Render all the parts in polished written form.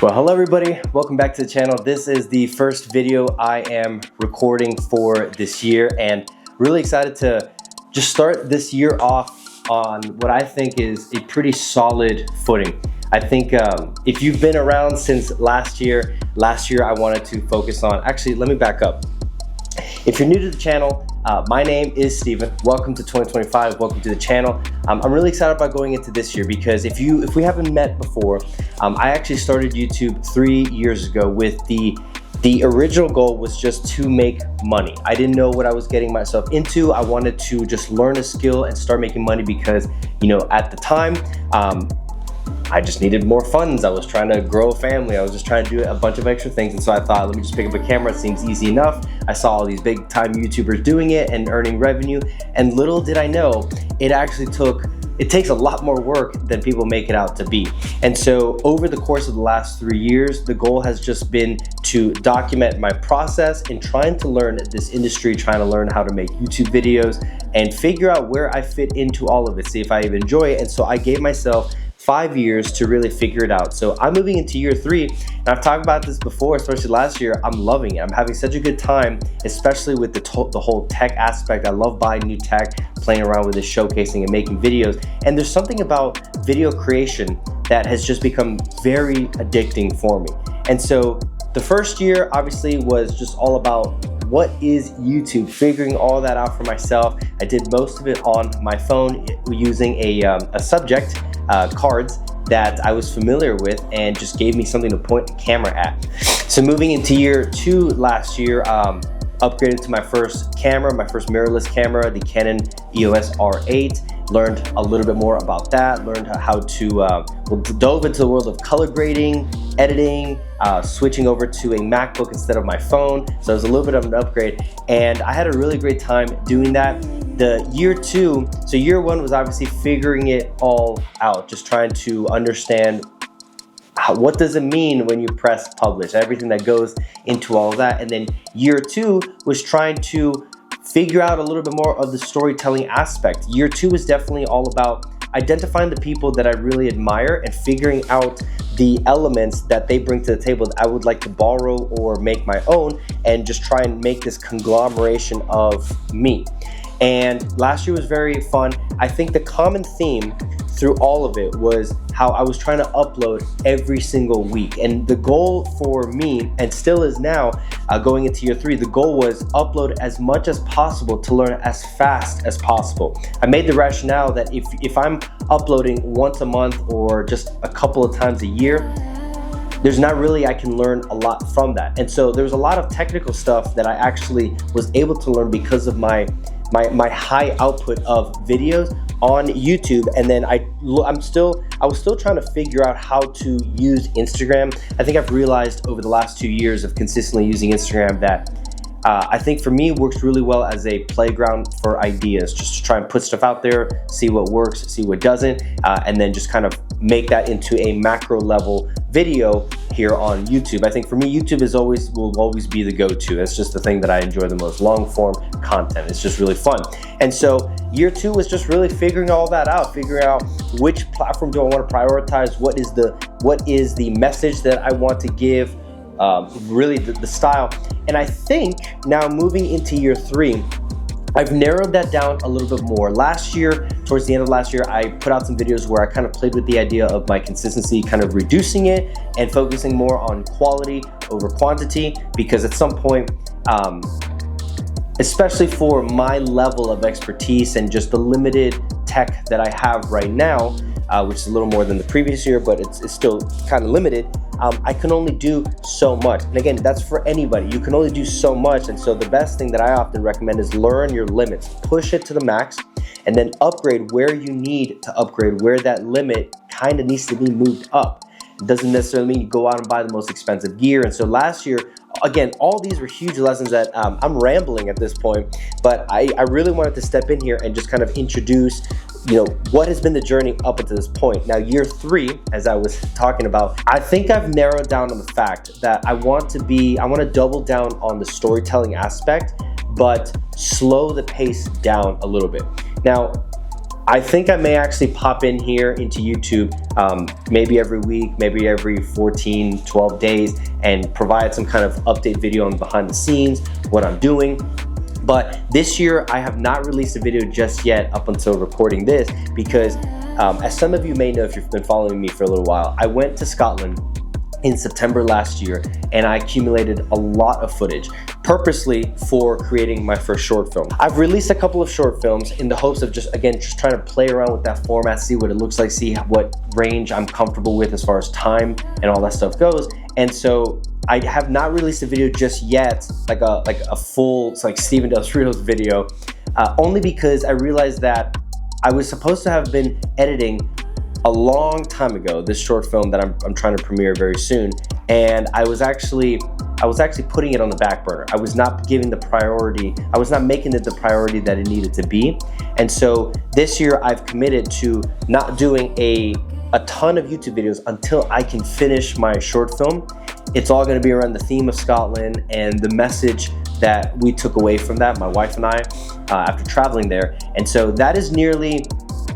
Well, hello everybody, welcome back to the channel. This is the first video I am recording for this year, and really excited to just start this year off on what I think is a pretty solid footing. I think if you've been around since last year I wanted to focus on, actually let me back up. If you're new to the channel, my name is Stephen. Welcome to 2025, welcome to the channel. I'm really excited about going into this year because if we haven't met before, I actually started YouTube 3 years ago with the original goal was just to make money. I didn't know what I was getting myself into. I wanted to just learn a skill and start making money because, you know, at the time, I just needed more funds. I was trying to grow a family. I was just trying to do a bunch of extra things. And so I thought, let me just pick up a camera. It seems easy enough. I saw all these big time YouTubers doing it and earning revenue. And little did I know, it takes a lot more work than people make it out to be. And so over the course of the last 3 years, the goal has just been to document my process in trying to learn this industry, trying to learn how to make YouTube videos and figure out where I fit into all of it, see if I even enjoy it. And so I gave myself 5 years to really figure it out. So I'm moving into year 3, and I've talked about this before, especially last year. I'm loving it. I'm having such a good time, especially with the whole tech aspect. I love buying new tech, playing around with it, showcasing and making videos. And there's something about video creation that has just become very addicting for me. And so the first year obviously was just all about what is YouTube, figuring all that out for myself. I did most of it on my phone using a subject, cards that I was familiar with, and just gave me something to point the camera at. So moving into year 2 last year, upgraded to my first camera, my first mirrorless camera, the Canon EOS R8. Learned a little bit more about that, learned how to, dove into the world of color grading, editing, switching over to a MacBook instead of my phone. So it was a little bit of an upgrade, and I had a really great time doing that. The year 2, so year 1 was obviously figuring it all out, just trying to understand what does it mean when you press publish, everything that goes into all of that. And then year 2 was trying to figure out a little bit more of the storytelling aspect. Year 2 is definitely all about identifying the people that I really admire and figuring out the elements that they bring to the table that I would like to borrow or make my own, and just try and make this conglomeration of me. And last year was very fun. I think the common theme through all of it was how I was trying to upload every single week. And the goal for me, and still is now, going into year 3, the goal was upload as much as possible to learn as fast as possible. I made the rationale that if I'm uploading once a month or just a couple of times a year, there's not really, I can learn a lot from that. And so there's a lot of technical stuff that I actually was able to learn because of my high output of videos on YouTube. And then I was still trying to figure out how to use Instagram. I think I've realized over the last 2 years of consistently using Instagram that I think for me works really well as a playground for ideas, just to try and put stuff out there, see what works, see what doesn't, and then just kind of make that into a macro level video here on YouTube. I think for me, YouTube will always be the go-to. That's just the thing that I enjoy the most, long form content. It's just really fun. And so year 2 was just really figuring all that out, figuring out which platform do I want to prioritize, what is the message that I want to give, really the style. And I think now moving into year 3, I've narrowed that down a little bit more. Last year, towards the end of last year, I put out some videos where I kind of played with the idea of my consistency, kind of reducing it and focusing more on quality over quantity, because at some point, especially for my level of expertise and just the limited tech that I have right now, which is a little more than the previous year, but it's still kind of limited, I can only do so much. And again, that's for anybody. You can only do so much. And so the best thing that I often recommend is learn your limits, push it to the max, and then upgrade where you need to upgrade, where that limit kind of needs to be moved up. It doesn't necessarily mean you go out and buy the most expensive gear. And so last year, again, all these were huge lessons that I'm rambling at this point, but I really wanted to step in here and just kind of introduce, you know, what has been the journey up until this point. Now, year 3, as I was talking about, I think I've narrowed down on the fact that I want to double down on the storytelling aspect, but slow the pace down a little bit. Now, I think I may actually pop in here into YouTube maybe every week, maybe every 14, 12 days, and provide some kind of update video on behind the scenes, what I'm doing. But this year, I have not released a video just yet up until recording this because as some of you may know if you've been following me for a little while, I went to Scotland in September last year and I accumulated a lot of footage purposely for creating my first short film. I've released a couple of short films in the hopes of just trying to play around with that format, see what it looks like, see what range I'm comfortable with as far as time and all that stuff goes. And so I have not released a video just yet, like a full Stephen De Los Rios video, only because I realized that I was supposed to have been editing a long time ago this short film that I'm trying to premiere very soon, and I was actually putting it on the back burner. I was not giving the priority, I was not making it the priority that it needed to be. And so this year I've committed to not doing a ton of YouTube videos until I can finish my short film. It's all going to be around the theme of Scotland and the message that we took away from that, my wife and I, after traveling there. And so that is nearly,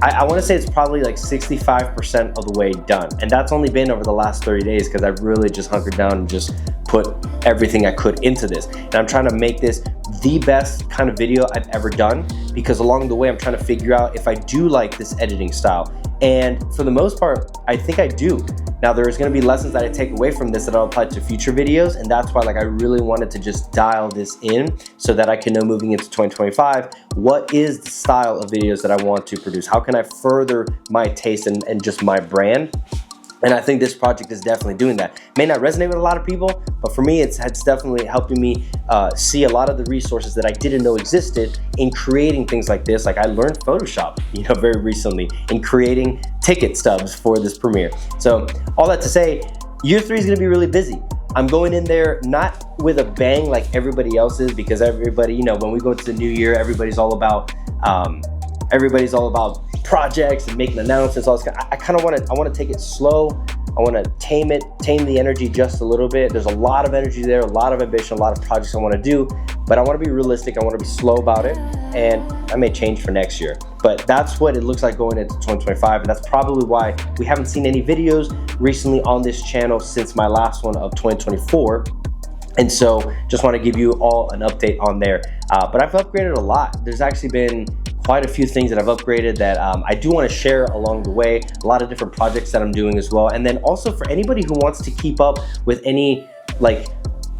I want to say it's probably like 65% of the way done. And that's only been over the last 30 days because I've really just hunkered down and just put everything I could into this. And I'm trying to make this the best kind of video I've ever done, because along the way I'm trying to figure out if I do like this editing style. And for the most part, I think I do. Now there's gonna be lessons that I take away from this that I'll apply to future videos, and that's why I really wanted to just dial this in so that I can know moving into 2025, what is the style of videos that I want to produce? How can I further my taste and just my brand? And I think this project is definitely doing that. May not resonate with a lot of people, but for me, it's definitely helping me see a lot of the resources that I didn't know existed in creating things like this. Like I learned Photoshop, very recently in creating ticket stubs for this premiere. So all that to say, year 3 is gonna be really busy. I'm going in there not with a bang like everybody else is, because everybody, when we go to the new year, everybody's all about projects and making announcements, all this kind of, I want to take it slow. I want to tame the energy just a little bit. There's a lot of energy there, a lot of ambition, a lot of projects I want to do, but I want to be realistic. I want to be slow about it, and I may change for next year. But that's what it looks like going into 2025, and that's probably why we haven't seen any videos recently on this channel since my last one of 2024. And so just want to give you all an update on there. But I've upgraded a lot. There's actually been quite a few things that I've upgraded that I do want to share along the way. A lot of different projects that I'm doing as well. And then also for anybody who wants to keep up with any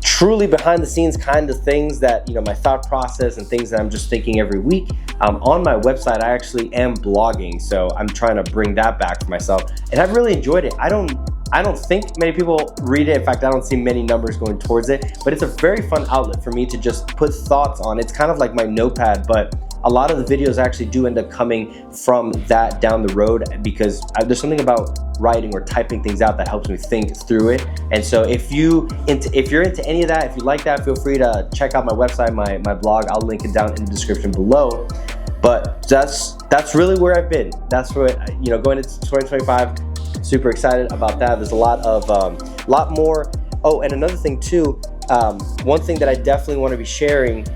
truly behind the scenes kind of things that, my thought process and things that I'm just thinking every week, on my website, I actually am blogging. So I'm trying to bring that back for myself. And I've really enjoyed it. I don't think many people read it. In fact, I don't see many numbers going towards it, but it's a very fun outlet for me to just put thoughts on. It's kind of like my notepad, but a lot of the videos actually do end up coming from that down the road, because there's something about writing or typing things out that helps me think through it. And so if you're into any of that, if you like that, feel free to check out my website, my blog. I'll link it down in the description below. But that's really where I've been. That's what, going into 2025, super excited about that. There's a lot more. Oh, and another thing too, one thing that I definitely want to be sharing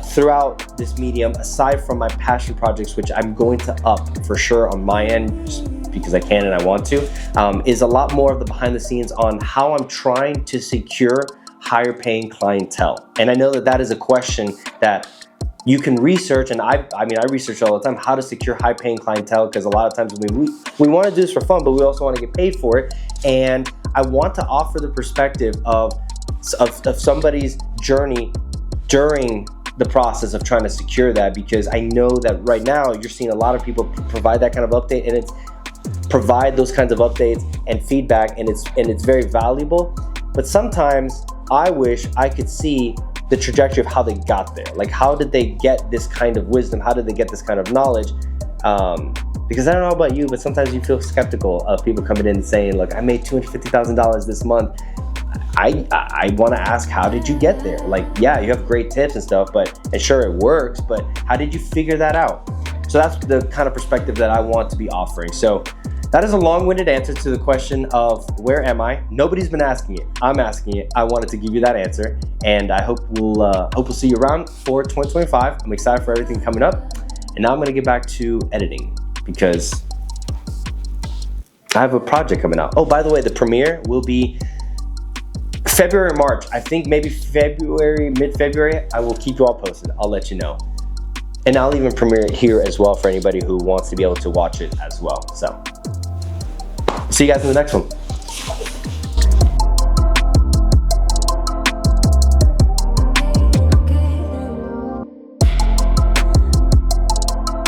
throughout this medium, aside from my passion projects, which I'm going to up for sure on my end, just because I can and I want to, is a lot more of the behind the scenes on how I'm trying to secure higher paying clientele. And I know that is a question that you can research, and I research all the time how to secure high paying clientele, because a lot of times we want to do this for fun, but we also want to get paid for it. And I want to offer the perspective of somebody's journey during the process of trying to secure that, because I know that right now you're seeing a lot of people provide that kind of update, and provide those kinds of updates and feedback, and it's very valuable. But sometimes I wish I could see the trajectory of how they got there. Like, how did they get this kind of wisdom? How did they get this kind of knowledge? Because I don't know about you, but sometimes you feel skeptical of people coming in and saying, look, I made $250,000 this month. I want to ask, how did you get there? Like, yeah, you have great tips and stuff, and sure it works, but how did you figure that out? So that's the kind of perspective that I want to be offering. So that is a long-winded answer to the question of where am I? Nobody's been asking it. I'm asking it. I wanted to give you that answer, and I hope we'll see you around for 2025. I'm excited for everything coming up, and now I'm going to get back to editing. because I have a project coming out. Oh, by the way, the premiere will be February or March. I think maybe February, mid-February. I will keep you all posted. I'll let you know. And I'll even premiere it here as well for anybody who wants to be able to watch it as well. So, see you guys in the next one.